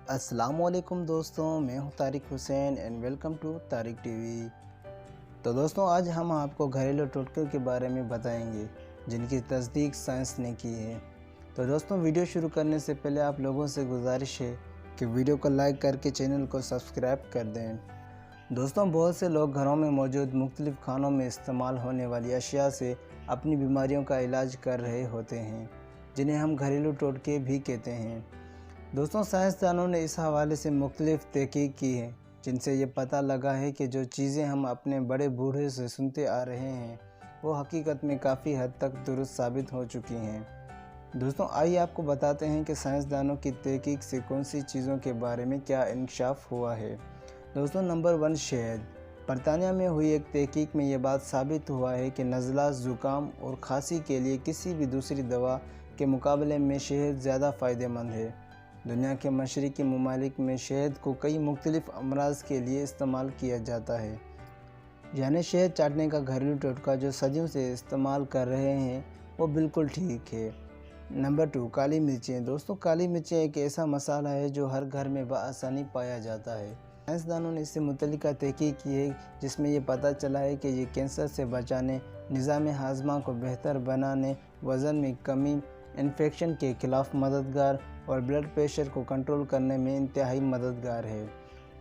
अस्सलाम वालेकुम दोस्तों, मैं हूं Tariq Hussain and welcome to Tariq TV. तो दोस्तों, आज हम आपको घरेलू टोटकों के बारे में बताएंगे जिनकी तस्दीक साइंस ने की है। तो दोस्तों, वीडियो शुरू करने से पहले आप लोगों से गुजारिश है कि वीडियो को लाइक करके चैनल को सब्सक्राइब कर दें। दोस्तों, बहुत से लोग घरों में मौजूद मुख्तलिफ़ खानों में इस्तेमाल होने वाली अशिया से अपनी बीमारियों का इलाज कर रहे होते हैं, जिन्हें हम घरेलू टोटके भी कहते हैं। दोस्तों, साइंसदानों ने इस हवाले से मुख्तलिफ तहकीक की है, जिनसे ये पता लगा है कि जो चीज़ें हम अपने बड़े बूढ़े से सुनते आ रहे हैं वो हकीकत में काफ़ी हद तक दुरुस्त साबित हो चुकी हैं। दोस्तों, आइए आपको बताते हैं कि साइंसदानों की तहकीक से कौन सी चीज़ों के बारे में क्या इंकशाफ हुआ है। दोस्तों, नंबर 1, शहद। बरतानिया में हुई एक तहकीक में ये बात साबित हुआ है कि नज़ला, ज़ुकाम और खांसी के लिए किसी भी दूसरी दवा के मुकाबले में शहद ज़्यादा फ़ायदेमंद है। दुनिया के मशरक़ी ममालिक में शहद को कई मुख्तलिफ़ अमराज़ के लिए इस्तेमाल किया जाता है, यानी शहद चाटने का घरेलू टोटका जो सदियों से इस्तेमाल कर रहे हैं वो बिल्कुल ठीक है। नंबर 2, काली मिर्चें। दोस्तों, काली मिर्चें एक ऐसा मसाला है जो हर घर में बआसानी पाया जाता है। साइंसदानों ने इससे मुतल्लिक़ तहकीक की है, जिसमें ये पता चला है कि ये कैंसर से बचाने, निज़ाम हाज़मा को बेहतर बनाने, वज़न में कमी, इन्फेक्शन के ख़िलाफ़ मददगार और ब्लड प्रेशर को कंट्रोल करने में इंतहाई मददगार है।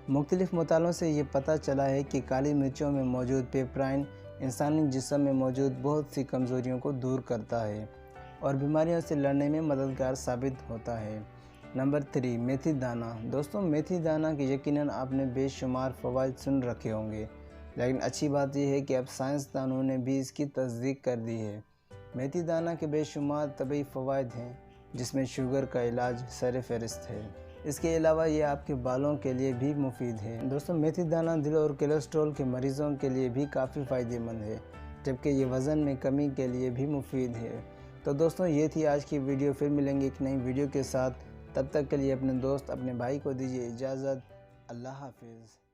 मुख्तलिफ़ मुतालों से ये पता चला है कि काली मिर्चों में मौजूद पेपराइन इंसानी जिस्म में मौजूद बहुत सी कमज़ोरियों को दूर करता है और बीमारियों से लड़ने में मददगार साबित होता है। नंबर 3, मेथी दाना। दोस्तों, मेथी दाना के यकीनन आपने बेशुमार फ़वाइद सुन रखे होंगे, लेकिन अच्छी बात यह है कि अब साइंसदानों ने भी इसकी तस्दीक कर दी है। मेथी दाना के बेशुमार तबई फ़वाइद हैं, जिसमें शुगर का इलाज सर-ए-फ़हरिस्त है। इसके अलावा ये आपके बालों के लिए भी मुफीद है। दोस्तों, मेथी दाना दिल और कोलेस्ट्रॉल के मरीज़ों के लिए भी काफ़ी फ़ायदेमंद है, जबकि ये वज़न में कमी के लिए भी मुफीद है। तो दोस्तों, ये थी आज की वीडियो। फिर मिलेंगे एक नई वीडियो के साथ। तब तक के लिए अपने दोस्त, अपने भाई को दीजिए इजाज़त। अल्लाह हाफ़िज़।